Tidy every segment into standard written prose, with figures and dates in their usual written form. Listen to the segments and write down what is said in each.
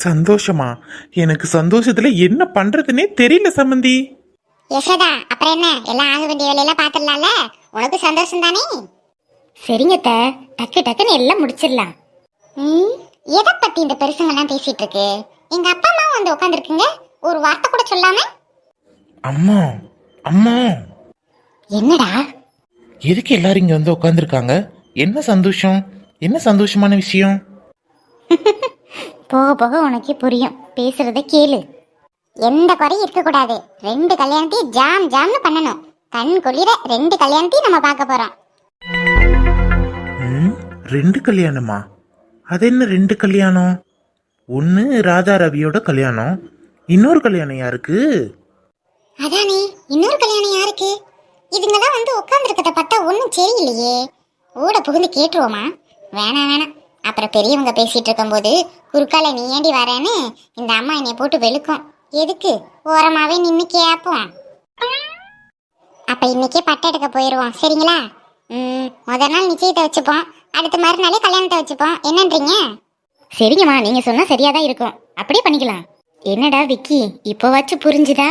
சந்தோஷமா? எனக்கு சந்தோஷத்துல என்ன பண்றதுன்னே தெரியல சம்மந்தி. யசோதா, அப்புறம் என்ன, எல்லாம் ஆக வேண்டிய வேலையெல்லாம் பாத்துடலாம்ல? உனக்கு சந்தோஷம் தானே? சரிங்க டக்கு டக்குன்னு எல்லாம் முடிச்சிடலாம். எதை பத்தி இந்த பெருசுங்கெல்லாம் பேசிட்டு இருக்கு? எங்க அப்பா அம்மாவும் வந்து உட்காந்துருக்குங்க, ஒரு வார்த்தை கூட சொல்லாம. அம்மா அம்மா, என்னடா? எதுக்கு எல்லாரும் இங்க வந்து உட்காந்துருக்காங்க? என்ன சந்தோஷம்? என்ன சந்தோஷமான விஷயம்? போக போக உனக்கே புரியும், பேசுறத கேளு. எந்த குறையும் இருக்கக்கூடாது. 2 கல்யாணத்தையும் ஜாம் ஜாம்னு பண்ணணும். கண் குளிர 2 கல்யாணத்தையும் நம்ம பார்க்க போறோம். 2 கல்யாணமா? அது என்ன 2 கல்யாணம்? ஒன்னு ராஜா ரவியோட கல்யாணம், இன்னொரு கல்யாணம் யாருக்கு? அதானே, இன்னொரு கல்யாணம் யாருக்கு? இதுங்கதான் வந்து உட்கார்ந்துருக்கத பார்த்தா ஒன்னும் சரியில்லையே. ஊட புகுந்து கேட்டுருவோமா? வேணாம் வேணாம், அப்புறம் பெரியவங்க பேசிட்டு இருக்கும்போது குறுக்கால நீ ஏண்டி வரேன்னு இந்த அம்மா என்னை போட்டு வெளுக்கும். எதுக்கு? ஓரமாவே நின்று கேப்போம். அப்ப இன்னைக்கே பட்டை எடுக்க போயிடுவோம், சரிங்களா? முதல் நாள் நிச்சயத்தை வச்சுப்போம், அடுத்த மறுநாளே கல்யாணத்தை வச்சுப்போம். என்னன்றீங்க? சரிங்கம்மா, நீங்க சொன்னா சரியாதான் இருக்கும், அப்படியே பண்ணிக்கலாம். என்னடா விக்கி, இப்போ வச்சு புரிஞ்சுதா?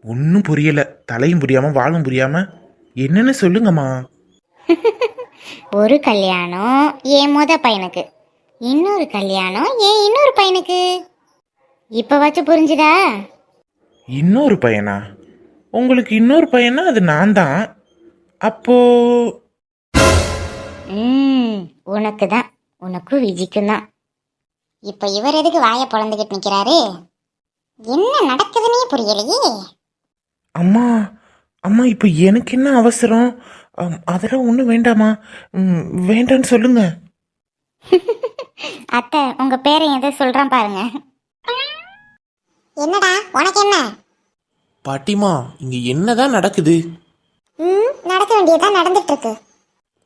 ஒன்னும் புரியல, தலையும் புரியாம வாழும் புரியாம. என்னன்னு சொல்லுங்கம்மா. ஒரு கல்யாணம் என் முத பையனுக்கு, இன்னொரு கல்யாணம் என் இன்னொரு பையனுக்கு. இப்ப வச்சு புரிஞ்சுதா? இன்னொரு பையனா? உங்களுக்கு இன்னொரு பையனா? அது நான் தான். அப்போ உனக்கு தான், உனக்கும் விஜிக்கும் தான். இப்ப இவர் எதுக்கு வாயை பொழந்துகிட்டு நிக்கிறாரு? என்ன நடக்குதுன்னே புரியலையே. அம்மா அம்மா, இப்ப எனக்கு என்ன அவசரம்? அதெல்லாம் ஒன்றும் வேண்டாமா? வேண்டான்னு சொல்லுங்க. அத்தை, உங்க பேரை எதை சொல்றான் பாருங்க. என்னடா உனக்கு என்ன? பாட்டிமா, இங்க என்னதான் நடக்குது? நடக்க வேண்டியதான் நடந்துட்டு இருக்கு.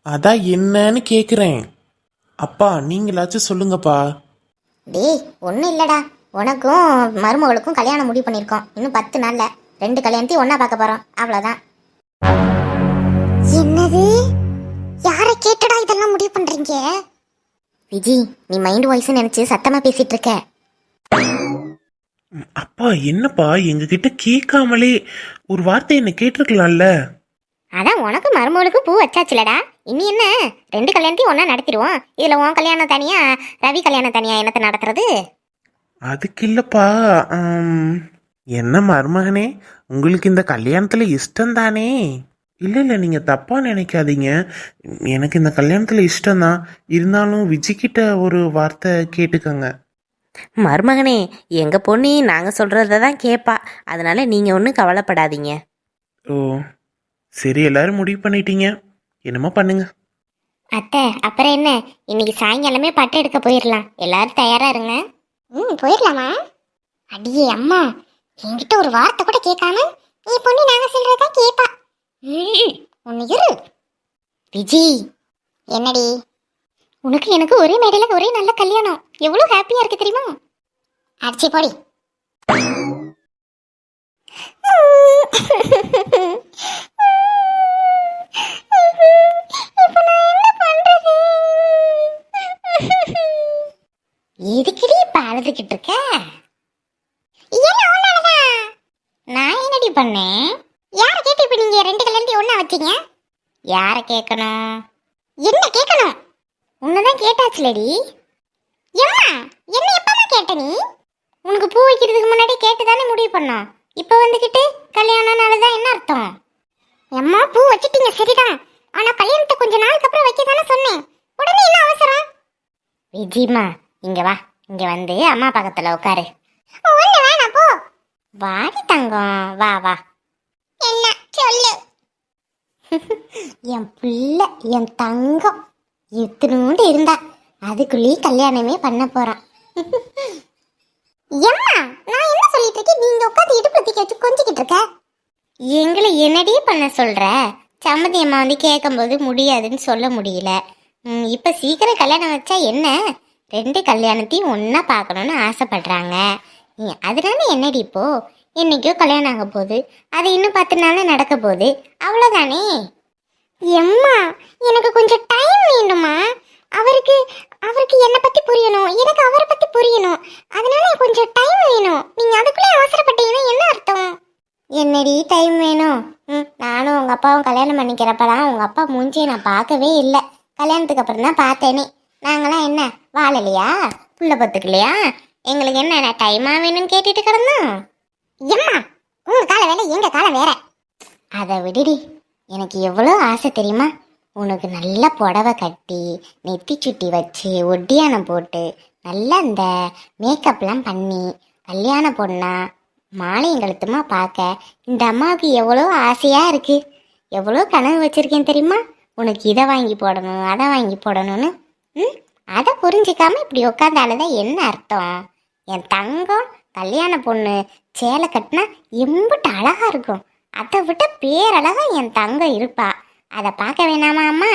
அதான் என்னன்னு கேக்குறேன். அப்பா, நீங்களாச்சும் சொல்லுங்கப்பா. டேய், ஒன்றும் இல்லடா, உனக்கும் மருமகளுக்கும் கல்யாணம் முடிவு பண்ணியிருக்கோம். இன்னும் 10 நாள்ல 2 கல்யாணத்தையும் ஒன்னா பார்க்க போறோம், அவ்வளோதான். என்னது? யாரை கேட்டடா இதெல்லாம் முடிவு பண்றீங்க? விஜி, நீ மைண்ட் வாய்ஸ் நினைச்சு சத்தமா பேசிட்டு இருக்க. அப்பா, என்னப்பா எங்ககிட்ட கேட்காமலே ஒரு வார்த்தை என்ன கேட்டிருக்கலாம்ல? அதான் உனக்கு மருமகளுக்கு பூ வச்சாச்சுலடா, இனி என்ன 2 கல்யாணத்தையும் ஒன்னா நடத்திடுவோம். இதுல உன் கல்யாணம் தனியா, ரவி கல்யாணம் தனியா, என்னத்தை நடத்துறது? அதுக்கு இல்லப்பா. என்ன மருமகனே, உங்களுக்கு இந்த கல்யாணத்துல இஷ்டம் தானே? இல்லை இல்லை, நீங்கள் தப்பாக நினைக்காதீங்க. எனக்கு இந்த கல்யாணத்தில் இஷ்டம்தான். இருந்தாலும் விஜிக்கிட்ட ஒரு வார்த்தை கேட்டுக்கோங்க. மருமகனே, எங்கள் பொண்ணு நாங்கள் சொல்கிறத தான் கேட்பா, அதனால நீங்கள் ஒன்றும் கவலைப்படாதீங்க. ஓ சரி, எல்லாரும் முடிவு பண்ணிட்டீங்க, என்னமோ பண்ணுங்க. அத்தை, அப்புறம் என்ன, இன்னைக்கு சாயங்காலமே பட்டை எடுக்க போயிடலாம். எல்லாரும் தயாரா இருங்க. போயிடலாமா? அடியே அம்மா, என்கிட்ட ஒரு வார்த்தை கூட கேட்காம நீ பொண்ணு நாங்க சொல்றதா கேப்பா. ஒன்னு இரு. விஜி, என்னடி? உனக்கு எனக்கு ஒரே மேடையில ஒரே நல்ல கல்யாணம், எவ்வளவு ஹாப்பியா இருக்கு தெரியுமா? அடிச்சு போடி. எதுக்கடி இப்ப அழுதுகிட்டு இருக்க? நான் என்னடி பண்ணேன்? யார கேட்டு இப்ப நீங்க 2 கல்யாணத்தையும் ஒண்ணா வச்சீங்க? யார கேட்கணும்? என்ன கேட்கணும்? உன்னதான் கேட்டாச்சுலடி. ஏம்மா, என்ன எப்பமா கேட்ட நீ? உனக்கு பூ வைக்கிறதுக்கு முன்னாடி கேட்டுதானே முடிவு பண்ணோம். இப்ப வந்துகிட்டு கல்யாணம்னாலதான் என்ன அர்த்தம்? அம்மா, பூ வச்சிட்டீங்க சரிதான், ஆனா கல்யாணத்தை கொஞ்ச நாளுக்கு அப்புறம் வைக்க தானே சொன்னேன். உடனே என்ன அவசரம்? விஜிமா, இங்க வா. இங்க வந்து அம்மா பக்கத்துல உட்காரு. ஒண்ணு வேணாம் போ. வாடி தங்கம், வா வா. என்ன சொல்லு? என் பிள்ளை, என் தங்கம் எத்தனோண்டு இருந்தா, அதுக்குள்ளேயே கல்யாணமே பண்ண போறான். எம்மா, நான் என்ன சொல்லிட்டு இருக்கேன்? நீங்க உட்காந்து இடுப்பு தூக்கி வச்சு கொஞ்சிக்கிட்டு இருக்க. எங்களை என்னடி பண்ண சொல்ற? சம்மதி அம்மா வந்து கேட்கும்போது முடியாதுன்னு சொல்ல முடியல. இப்ப சீக்கிரம் கல்யாணம் வச்சா என்ன? 2 கல்யாணத்தையும் ஒன்னா பார்க்கணும்னு ஆசைப்படுறாங்க. அதனால என்னடி இப்போ? என்னைக்கோ கல்யாணம் ஆக போகுது, அது இன்னும் 10 நாள்ல நடக்க போகுது, அவ்வளோதானே. எம்மா, எனக்கு கொஞ்சம் டைம் வேணுமா? அவருக்கு என்னை பத்தி புரியணும், எனக்கு அவரை பத்தி புரியணும். அதனால கொஞ்சம் டைம் வேணும். நீங்க அதுக்குள்ளே அவசரப்பட்டீங்கன்னா என்ன அர்த்தம்? என்னடி டைம் வேணும்? நானும் உங்க அப்பாவும் கல்யாணம் பண்ணிக்கிறப்பதான் உங்க அப்பா மூஞ்சியை நான் பார்க்கவே இல்லை. கல்யாணத்துக்கு அப்புறம் தான் பார்த்தேனே. நாங்களாம் என்ன வாழலையா? புள்ள பத்துக்கலையா? எங்களுக்கு என்ன டைமா வேணும்னு கேட்டுட்டு கிடந்தோம். எம்மா, உங்க கால வேலை, எங்க காலம் வேற. அதை விடுடி. எனக்கு எவ்வளோ ஆசை தெரியுமா? உனக்கு நல்ல புடவை கட்டி, நெத்தி சுட்டி வச்சு, ஒட்டியானம் போட்டு, நல்லா இந்த மேக்கப்லாம் பண்ணி, கல்யாண பொண்ணா மாலையும் கழுத்துமா பார்க்க இந்த அம்மாவுக்கு எவ்வளோ ஆசையாக இருக்குது. எவ்வளோ கனவு வச்சுருக்கேன் தெரியுமா? உனக்கு இதை வாங்கி போடணும், அதை வாங்கி போடணும்னு. அதை புரிஞ்சிக்காம இப்படி உட்காந்தாலதான் என்ன அர்த்தம்? என் தங்கம் கல்யாண பொண்ணு சேலை கட்டினா எம்பிட்டு அழகா இருக்கும். அதை விட்ட பேரழகா என் தங்கம் இருப்பா. அதை பார்க்க வேணாமா அம்மா?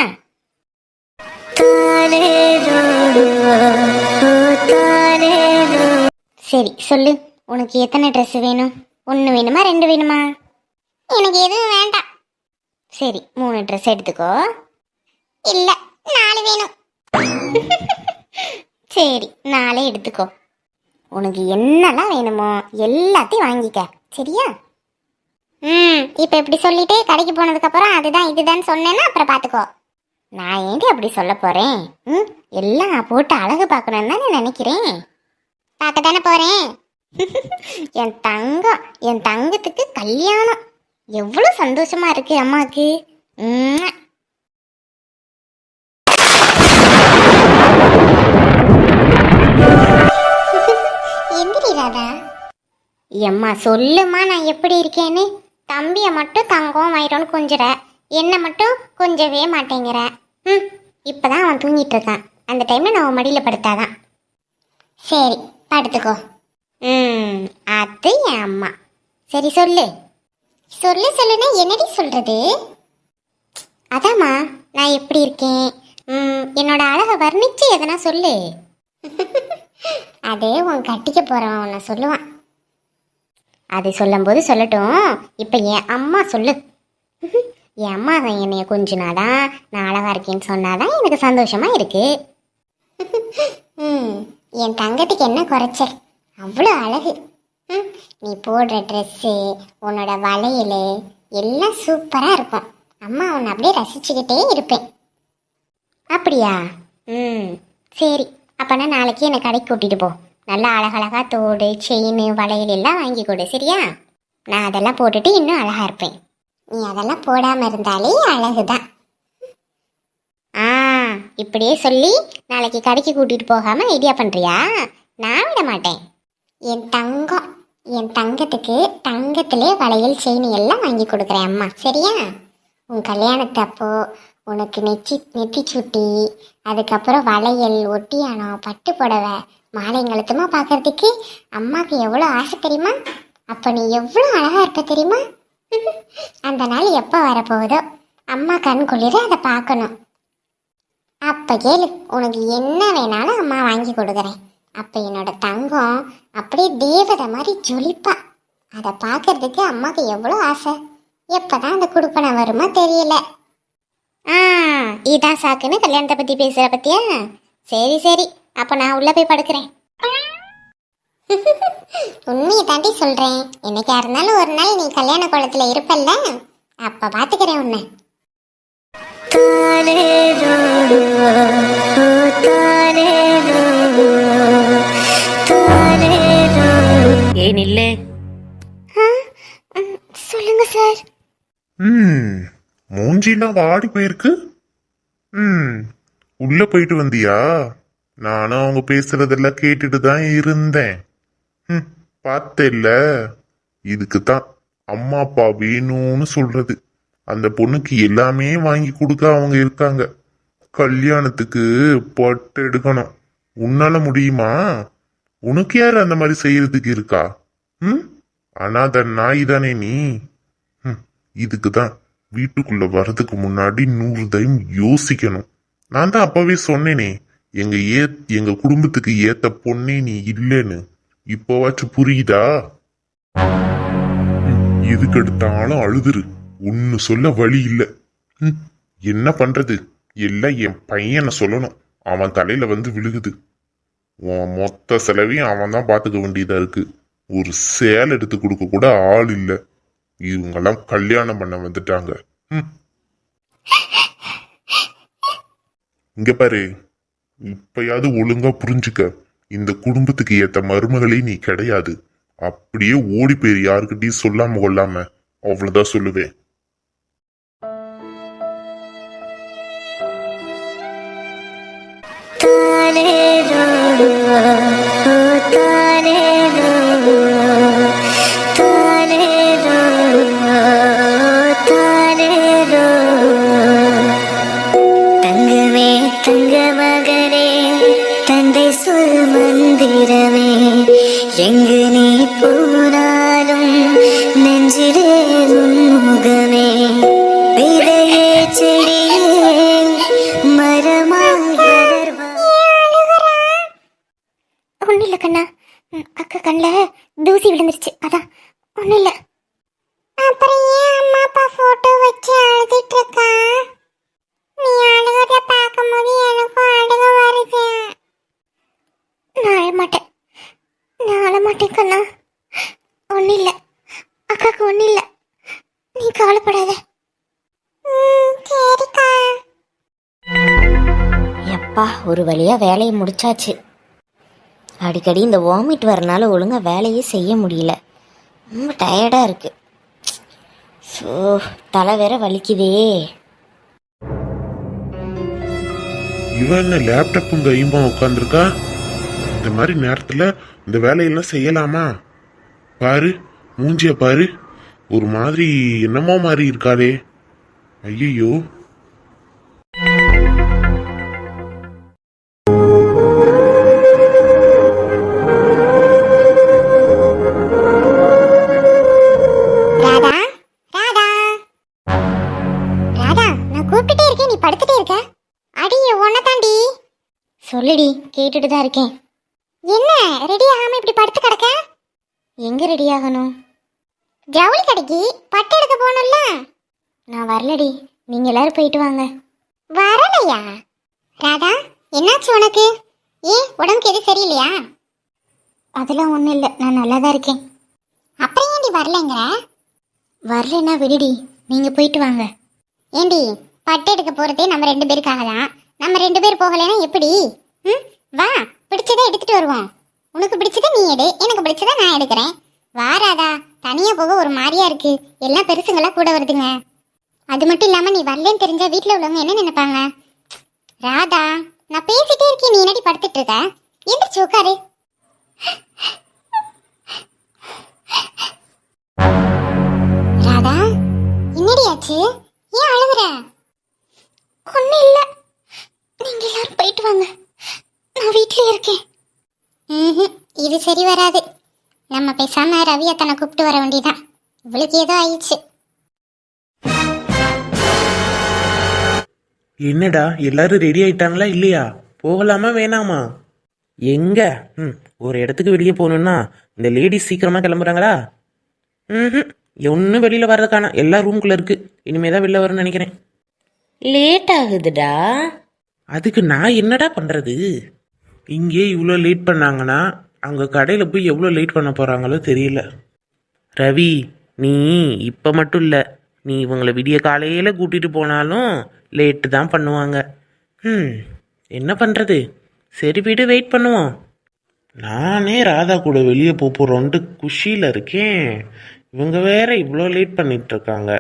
சரி சொல்லு, உனக்கு எத்தனை ட்ரெஸ் வேணும்? 1 வேணுமா 2 வேணுமா? எனக்கு எதுவும் வேண்டாம். சரி 3 ட்ரெஸ் எடுத்துக்கோ. இல்ல 4 வேணும். சரி 4 எடுத்துக்கோ. உனக்கு என்னெல்லாம் வேணுமோ எல்லாத்தையும் வாங்கிக்க, சரியா? இப்போ இப்படி சொல்லிட்டு கடைக்கு போனதுக்கப்புறம் அதுதான் இதுதான் சொன்னேன்னா அப்புறம் பார்த்துக்கோ. நான் ஏண்டி அப்படி சொல்ல போகிறேன்? எல்லாம் போட்டு அழகு பார்க்கணுன்னு தானே நினைக்கிறேன். பார்க்க தானே போகிறேன். என் தங்கம், என் தங்கத்துக்கு கல்யாணம் எவ்வளோ சந்தோஷமா இருக்கு அம்மாவுக்கு. எந்திரி ராதா. எம்மா சொல்லுமா, நான் எப்படி இருக்கேன்னு. தம்பியை மட்டும் தங்கம் வயிறோன்னு கொஞ்சிற, என்னை மட்டும் கொஞ்சவே மாட்டேங்கிற. இப்போதான் அவன் தூங்கிட்டு இருக்கான். அந்த டைம்ல நான் மடியில் படுத்தாதான். சரி படுத்துக்கோ. அது என் அம்மா. சரி சொல்லு. சொல்லுன்னா என்னடி சொல்றது? அதாம்மா, நான் எப்படி இருக்கேன், என்னோட அழகை வர்ணிச்சு எதனா சொல்லு. அது உன் கட்டிக்க போறவன் உன்னை சொல்லுவான். அது சொல்லும்போது சொல்லட்டும். இப்போ என் அம்மா சொல்லு. என் அம்மா தான் என்னைய கொஞ்சினாதான், நான் அழகா இருக்கேன்னு சொன்னாதான் எனக்கு சந்தோஷமா இருக்கு. என் தங்கத்துக்கு என்ன குறைச்சல்? அவ்வளோ அழகு. நீ போடுற ட்ரெஸ்ஸு, உன்னோட வளையல் எல்லாம் சூப்பராக இருக்கும். அம்மா உன்னை அப்படியே ரசிச்சுக்கிட்டே இருப்பேன். அப்படியா? சரி, அப்போனா நாளைக்கு என்னை கடைக்கு கூட்டிகிட்டு போ. நல்லா அழகழகா தோடு, செயின், வளையல் எல்லாம் வாங்கி கொடு, சரியா? நான் அதெல்லாம் போட்டுட்டு இன்னும் அழகாக இருப்பேன். நீ அதெல்லாம் போடாமல் இருந்தாலே அழகுதான். இப்படியே சொல்லி நாளைக்கு கடைக்கு கூட்டிகிட்டு போகாமல் ஐடியா பண்ணுறியா? நான் விட மாட்டேன். என் தங்கம், என் தங்கத்துக்கு தங்கத்திலே வளையல், செயின் எல்லாம் வாங்கி கொடுக்குறேன் அம்மா, சரியா? உன் கல்யாணத்தப்போ உனக்கு நெத்தி சுட்டி, அதுக்கப்புறம் வளையல், ஒட்டியானம், பட்டு புடவை, மாலைங்கழுத்துமா பார்க்கறதுக்கு அம்மாவுக்கு எவ்வளோ ஆசை தெரியுமா? அப்போ நீ எவ்வளோ அழகாக இருப்ப தெரியுமா? அந்த நாள் எப்போ வரப்போகுதோ அம்மா கண் குளிர அதை பார்க்கணும். அப்போ கேளு, உனக்கு என்ன வேணாலும் அம்மா வாங்கி கொடுக்குறேன். அப்போ என்னோட தங்கம் அப்படியே தேவதை மாதிரி ஜொலிப்பா. அதை பார்க்கறதுக்கு அம்மாவுக்கு எவ்வளோ ஆசை. எப்போதான் அந்த குடுப்பனை வருமா தெரியல. இதான் சாக்குன்னு கல்யாணத்தை பற்றி பேசுகிற பத்தியா? சரி சரி, அப்போ நான் உள்ளே போய் படுக்கிறேன். உண்மையை தாண்டி சொல்கிறேன். என்னைக்கா இருந்தாலும் ஒரு நாள் நீ கல்யாண கோலத்தில் இருப்பல்ல, அப்போ பார்த்துக்கிறேன் உன்னை. ஏன் இல்லை? சொல்லுங்க சார். மூஞ்சிலாம் வாடி போயிருக்கு. ம், உள்ள போயிட்டு வந்தியா? நானும் அவங்க பேசுறதெல்லாம் கேட்டுட்டு தான் இருந்தேன். ம், பார்த்தேல்ல, இதுக்கு தான் அம்மா அப்பா வேணும்னு சொல்றது. அந்த பொண்ணுக்கு எல்லாமே வாங்கி கொடுக்க அவங்க இருக்காங்க. கல்யாணத்துக்கு பட்டு எடுக்கணும். உன்னால முடியுமா? உனக்கு யாரு அந்த மாதிரி செய்யறதுக்கு இருக்கா? ம், அனாத நாய் தானே நீ. ம், இதுக்கு தான் வீட்டுக்குள்ள வர்றதுக்கு முன்னாடி 100 தயம் யோசிக்கணும். நான் தான் அப்பவே சொன்னேனே, எங்க குடும்பத்துக்கு ஏத்த பொண்ணே நீ இல்லைன்னு. இப்போவாச்சும் புரியுதா? எதுக்கு எடுத்தாலும் அழுதுரு, ஒன்னு சொல்ல வழி இல்ல. ம், என்ன பண்றது? எல்லாம் என் பையனை சொல்லணும். அவன் தலையில வந்து விழுகுது. உன் மொத்த செலவையும் அவன் தான் பாத்துக்க வேண்டியதா இருக்கு. ஒரு சேலை எடுத்து கொடுக்க கூட ஆள் இல்ல. இவங்கெல்லாம் கல்யாணம் பண்ண வந்துட்டாங்க. ம். இங்க பாரு, இப்பயாவது ஒழுங்கா புரிஞ்சுக்க. இந்த குடும்பத்துக்கு ஏத்த மருமகளே நீ கிடையாது. அப்படியே ஓடி போயிரு, யாருக்கிட்டையும் சொல்லாம கொள்ளாம. அவ்வளவுதான் சொல்லுவேன். தங்கமே தங்க மகனே, தந்தை சொல் மந்திரமே, எங்கு நீ போனாலும் நெஞ்சிலே முகமே, விதையே செடியே மரமாய் ஒன்றும் இல்லை கண்ணா, அக்கா கண்ணில் தூசி விழுந்துருச்சு, அதான் ஒன்றும் இல்லை. அப்புறம் ஏன் அம்மா அப்பா ஃபோட்டோ வச்சு அழுதுட்டு இருக்கா? நீ அழுகிறத பார்க்கும்போது எனக்கும் அழுக வருது. நான் அழமாட்டேன், நான் அழமாட்டேன் கண்ணா. ஒன்றும் இல்லை, அக்காவுக்கு ஒன்றும் இல்லை, நீ கவலைப்படாத. சரிக்கா. எப்பா ஒரு வழியா வேலையை முடிச்சாச்சு. அடிக்கடி இந்த வாமிட் வரனால ஒழுங்காக வேலையே செய்ய முடியல. ரொம்ப டயர்டாக இருக்கு. ஸோ தலை வேற வலிக்குதே. இவன் என்ன லேப்டாப்பும் கையுமா உட்காந்துருக்கா? இந்த மாதிரி நேரத்துல இந்த வேலையெல்லாம் செய்யலாமா? பாரு, மூஞ்சிய பாரு, ஒரு மாதிரி என்னமோ மாதிரி இருக்காளே. ஐயோ. ராதா, ராதா, ராதா, நான் கூப்பிட்டுட்டே இருக்கேன், நீ படுத்துட்டே இருக்க. அடியே உன்னை தாண்டி. சொல்லுடி, கேட்டுட்டு தான் இருக்கேன். என்ன ரெடி ஆகாம இப்படி படுத்து கிடக்க? எங்க ரெடி ஆகணும்? ஜவுளி கடைக்கு பட்டு எடுக்க போகணும்ல. நான் வரலடி, நீங்க எல்லாரும் போயிட்டு வாங்க. வரலையா? ராதா, என்னாச்சு உனக்கு? ஏன் உடம்புக்கு எதுவும் சரியில்லையா? அதெல்லாம் ஒன்றும் இல்லை, நான் நல்லா தான் இருக்கேன். அப்புறம் ஏன்டி வரலைங்கிற? வரலன்னா விடுடி, நீங்க போயிட்டு வாங்க. ஏண்டி, பட்டு எடுக்க போறதே நம்ம 2 பேருக்காக தான். நம்ம 2 பேர் போகலைன்னா எப்படி? ம், வா, பிடிச்சதை எடுத்துட்டு வருவோம். உனக்கு பிடிச்சதை நீ எடு, எனக்கு பிடிச்சதை நான் எடுக்கிறேன். வா ராதா, தனியா போக ஒரு மாதிரியா இருக்கு. எல்லாம் பெருசுங்களா கூட வருதுங்க. அது மட்டும் இல்லாம நீ வரலன்னு தெரிஞ்சா வீட்டுல உள்ளவங்க என்ன நினைப்பாங்க? ராதா, நான் பேசிட்டே இருக்கேன், நீ என்னடி படுத்துட்டு இருக்க? எந்திரிச்சு உட்காரு. ராதா, என்னடி ஆச்சு? ஏன் அழுகுற? ஒன்றும் இல்லை, நீங்க எல்லாரும் போயிட்டு வாங்க, நான் வீட்டிலே இருக்கேன். இது சரி வராது. நம்ம பேசாம ரவி அத்தனை கூப்பிட்டு வர வேண்டியதான். இவளுக்கு ஏதோ ஆயிடுச்சு. என்னடா எல்லாரும் ரெடி ஆயிட்டாங்களா இல்லையா? போகலாமா வேணாமா? எங்க? ஒரு இடத்துக்கு வெளியே போகணுன்னா இந்த லேடிஸ் சீக்கிரமா கிளம்புறாங்களா? ஒன்றும் வெளியில வர்றதுக்கான எல்லா ரூம்குள்ள இருக்கு. இனிமே தான் வெளில வரும்னு நினைக்கிறேன். லேட் ஆகுதுடா. அதுக்கு நான் என்னடா பண்றது? இங்கே இவ்வளோ லேட் பண்ணாங்கன்னா அங்கே கடையில் போய் எவ்வளோ லேட் பண்ண போகிறாங்களோ தெரியல. ரவி, நீ இப்போ மட்டும் இல்லை, நீ இவங்களை விடிய காலையில் கூட்டிகிட்டு போனாலும் லேட்டு தான் பண்ணுவாங்க. என்ன பண்ணுறது? சரி விடு, வெயிட் பண்ணுவோம். நானே ராதா கூட வெளியே போகிறோன்ட்டு குஷியில் இருக்கேன். இவங்க வேற இவ்வளோ லேட் பண்ணிட்டு இருக்காங்க.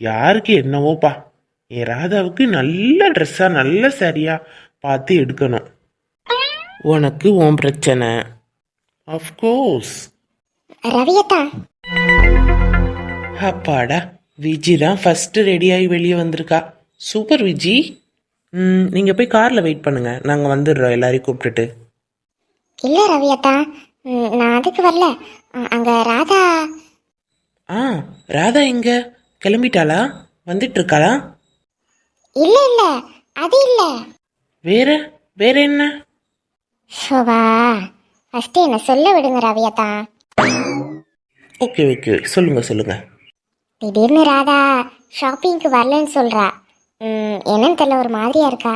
யாருக்கு என்னவோப்பா. என் ராதாவுக்கு நல்ல ட்ரெஸ்ஸா நல்ல சரியா பார்த்து எடுக்கணும். உனக்கு உன் பிரச்சனை. அஃப்கோர்ஸ். ரவியத்தா, அப்பாடா, விஜி தான் ஃபர்ஸ்ட் ரெடியாகி வெளியே வந்திருக்கா. சூப்பர் விஜி. நீங்கள் போய் காரில் வெயிட் பண்ணுங்க, நாங்கள் வந்துடுறோம் எல்லாரையும் கூப்பிட்டுட்டு. இல்ல ரவியத்தா, நான் அதுக்கு வரல. அங்க ராதா. ஆ, ராதா எங்க கிளம்பிட்டாளா? வந்துட்டு இருக்காளா? இல்ல இல்ல, அது இல்ல. வேற வேற என்ன? சோபா, ஃபர்ஸ்ட் என்ன சொல்ல விடுங்க ரவியத்தா. ஓகே ஓகே, சொல்லுங்க சொல்லுங்க. திடீர்னு ராதா ஷாப்பிங்க்கு வரலன்னு சொல்றா. என்னன்னு தெரியல, ஒரு மாதிரியா இருக்கா.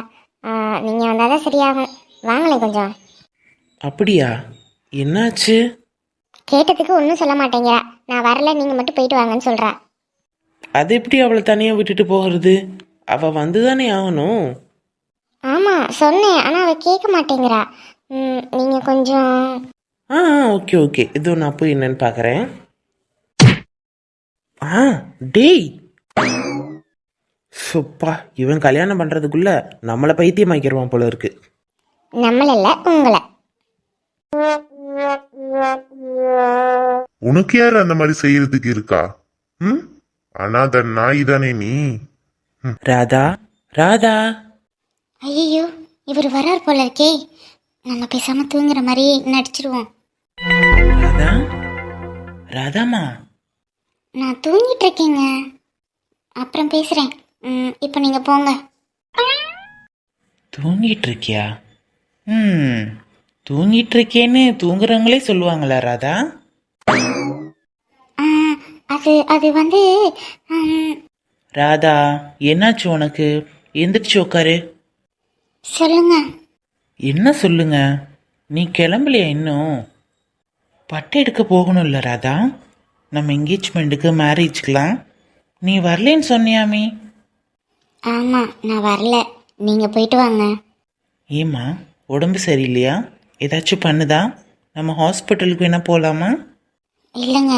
நீங்க வந்தாதான் சரியாகும். வாங்களேன் கொஞ்சம். அப்படியா? என்னாச்சு? கேட்டதுக்கு ஒன்றும் சொல்ல மாட்டேங்கிறா. நான் வரல, நீங்க மட்டும் போயிட்டு வாங்கன்னு சொல்றா. அது எப்படி அவளை தனியாக விட்டுட்டு போகிறது? அவள் வந்து தானே ஆகணும். ஆமா சொன்னேன், ஆனா அவ கேட்க மாட்டேங்கிறா. நீங்க கொஞ்சம். ஆ ஓகே ஓகே, இதோ நான் போய் என்னன்னு பார்க்குறேன். ஆ டேய், சுப்பா, இவன் கல்யாணம் பண்ணுறதுக்குள்ள நம்மளை பைத்தியமாக்கிடுவான் போல இருக்கு. நம்மள உங்களை. உனக்கு யார் அந்த மாதிரி செய்யறதுக்கு இருக்கா? ம், அனாத நாய் தானே நீ. ராதா ராதா. ஐயோ, இவர் வரார் போல இருக்கே. நம்ம பேசாம தூங்குற மாதிரி நடிச்சிருவோம். ராதா ராதாமா. நான் தூங்கிட்டு இருக்கேங்க, அப்புறம் பேசுறேன். இப்போ நீங்க போங்க. தூங்கிட்டு இருக்கியா? தூங்கிட்டு இருக்கேன்னு தூங்குறவங்களே சொல்லுவாங்களா ராதா? அது அது வந்து ராதா, என்னாச்சு உனக்கு? எந்திரிச்சு உட்காரு. சொல்லுங்க. என்ன சொல்லுங்க? நீ கிளம்பலையா இன்னும்? பட்டை எடுக்க போகணும்ல ராதா, நம்ம என்கேஜ்மெண்ட்டுக்கு மேரேஜ்க்கெலாம். நீ வரலேன்னு சொன்னியாமே. ஆமா, நான் வரல, நீங்க போயிட்டு வாங்க. ஏம்மா, உடம்பு சரியில்லையா? ஏதாச்சும் பண்ணுதா? நம்ம ஹாஸ்பிட்டலுக்கு வேணா போகலாமா? இல்லைங்க,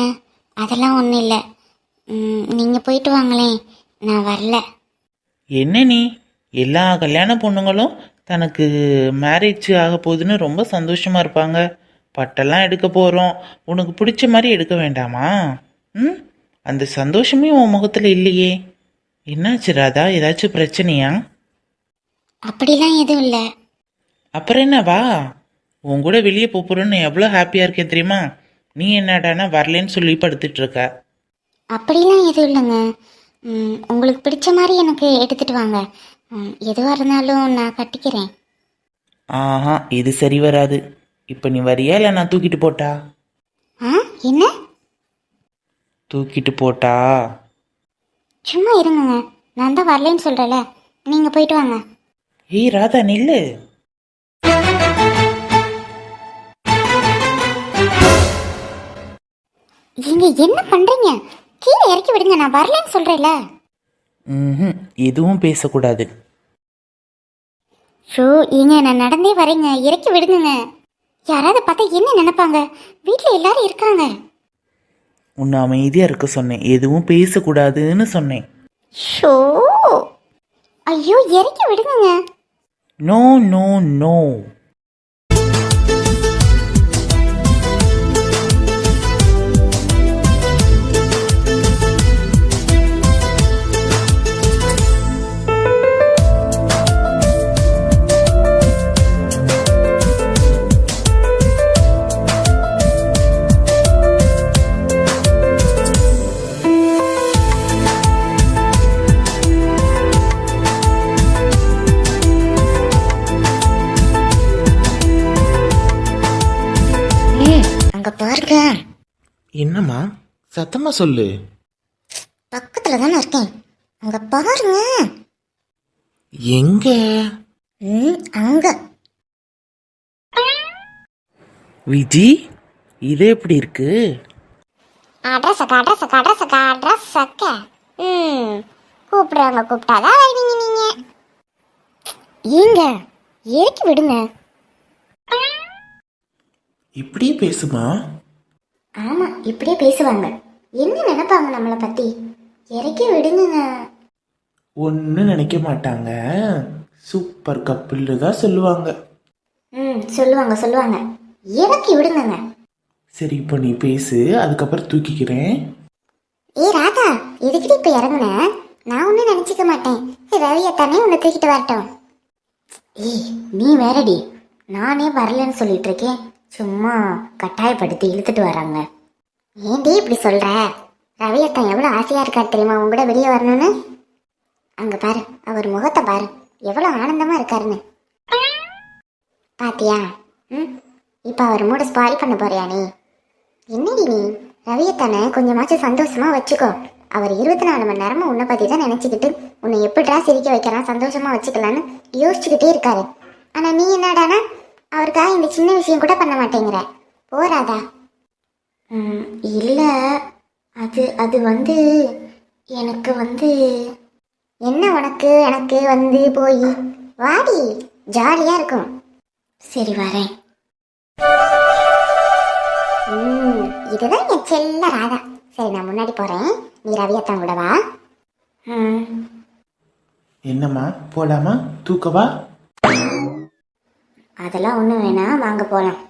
அதெல்லாம் ஒன்றும் இல்லை. நீங்கள் போயிட்டு வாங்களேன், நான் வரல. என்ன நீ? எல்லா கல்யாண பொண்ணுங்களும் தனக்கு மேரேஜ் ஆக போகுதுன்னு ரொம்ப சந்தோஷமாக இருப்பாங்க. பட்டெல்லாம் எடுக்க போகிறோம், உனக்கு பிடிச்ச மாதிரி எடுக்க வேண்டாமா? அந்த சந்தோஷமே உன் முகத்தில் இல்லையே. என்னாச்சு ராதா, ஏதாச்சும் பிரச்சனையா? அப்படிலாம் எதுவும் இல்லை. அப்புறம் என்ன, வா, உன் கூட வெளியே போகிறோன்னு எவ்வளோ ஹாப்பியாக இருக்கேன் தெரியுமா? நீ என்னடானா வரலேன்னு சொல்லி படுத்துட்டு இருக்க. அப்படிலாம் எதுவும் இல்லைங்க. உங்களுக்கு பிடிச்ச மாதிரி எனக்கு எடுத்துட்டு வாங்க. எதுவாக இருந்தாலும் நான் கட்டிக்கிறேன். ஆஹா, இது சரி வராது. இப்போ நீ வரியா இல்லை நான் தூக்கிட்டு போட்டா? என்ன? தூக்கிட்டு போட்டா? சும்மா இருங்க, நான் தான் வரலன்னு சொல்கிறேன்ல, நீங்கள் போயிட்டு வாங்க. ஏய் ராதா, நில்லு. நீங்க என்ன பண்றீங்க? கீழே இறக்கி விடுங்க, நான் வரலன்னு சொல்றேன்ல. எதுவும் பேசக்கூடாது. ஷோ, ஏங்க, நான் நடந்தே வரேங்க, இறக்கி விடுங்க. யாராவது பார்த்தா என்ன நினைப்பாங்க? வீட்டில் எல்லாரும் இருக்காங்க. உன்னை அமைதியாக இருக்க சொன்னேன், எதுவும் பேசக்கூடாதுன்னு சொன்னேன். ஷோ, ஐயோ, இறக்கி விடுங்க. No no no. அங்க பாருங்க. என்னம்மா, சத்தமா சொல்லு. பக்கத்துல தானே இருக்கேன், அங்க பாருங்க. எங்க? அங்க. விஜி, இது எப்படி இருக்கு? கூப்பிடுறாங்க, கூப்பிட்டாதான் வருவீங்க நீங்க. ஏங்க, இறக்கி விடுங்க. இப்படியே பேசுமா? ஆமா, இப்படியே பேசுவாங்க. என்ன நினைப்பாங்க நம்மளை பத்தி? இறக்கி விடுங்க. ஒன்றும் நினைக்க மாட்டாங்க. சூப்பர் கப்பிள் தான் சொல்லுவாங்க. சொல்லுவாங்க சொல்லுவாங்க. இறக்கி விடுங்க. சரி இப்போ நீ பேசு, அதுக்கப்புறம் தூக்கிக்கிறேன். ராதா, எதுக்கிட்டு இப்ப இறங்குன? நான் ஒன்னும் நினைச்சுக்க மாட்டேன். ரவியத்தானே உன்னை தூக்கிட்டு வரட்டும். நீ வேறடி, நானே வரலன்னு சொல்லிட்டு இருக்கேன், சும்மா கட்டாயப்படுத்தி இழுத்துட்டு வராங்க. ஏன்டி இப்படி சொல்ற? ரவியத்தான் எவ்வளவு ஆசையா இருக்காரு தெரியுமா உன் கூட வெளியே வரணும்னு? அங்க பாரு, அவர் முகத்தை பாரு, எவ்வளவு ஆனந்தமா இருக்காருன்னு. பாத்தியா? இப்ப அவர் மூட ஸ்பாயில் பண்ண போறியா நீ? என்னடி நீ? ரவியத்தானே கொஞ்சமாச்சும் சந்தோஷமா வச்சுக்கோ. அவர் 24 மணி நேரமும் உன்னை பத்தி தான் நினைச்சுக்கிட்டு உன்னை எப்படிடா சிரிக்க வைக்கலாம், சந்தோஷமா வச்சுக்கலான்னு யோசிச்சுக்கிட்டே இருக்காரு. ஆனா நீ என்னடானா அவருக்காக இந்த சின்ன விஷயம் கூட பண்ண மாட்டேங்கிற. போறாதா? இல்ல, அது வந்து எனக்கு வந்து என்ன உனக்கு எனக்கு வந்து போய் வாடி, ஜாலியா இருக்கும். சரி வரேன். இதுதான் என் செல்ல ராதா. சரி நான் முன்னாடி போறேன், நீ ரவியத்தான் கூட வா. என்னம்மா போலாமா, தூக்கவா? அதெல்லாம் ஒன்றும் வேணாம், வாங்க போகலாம்.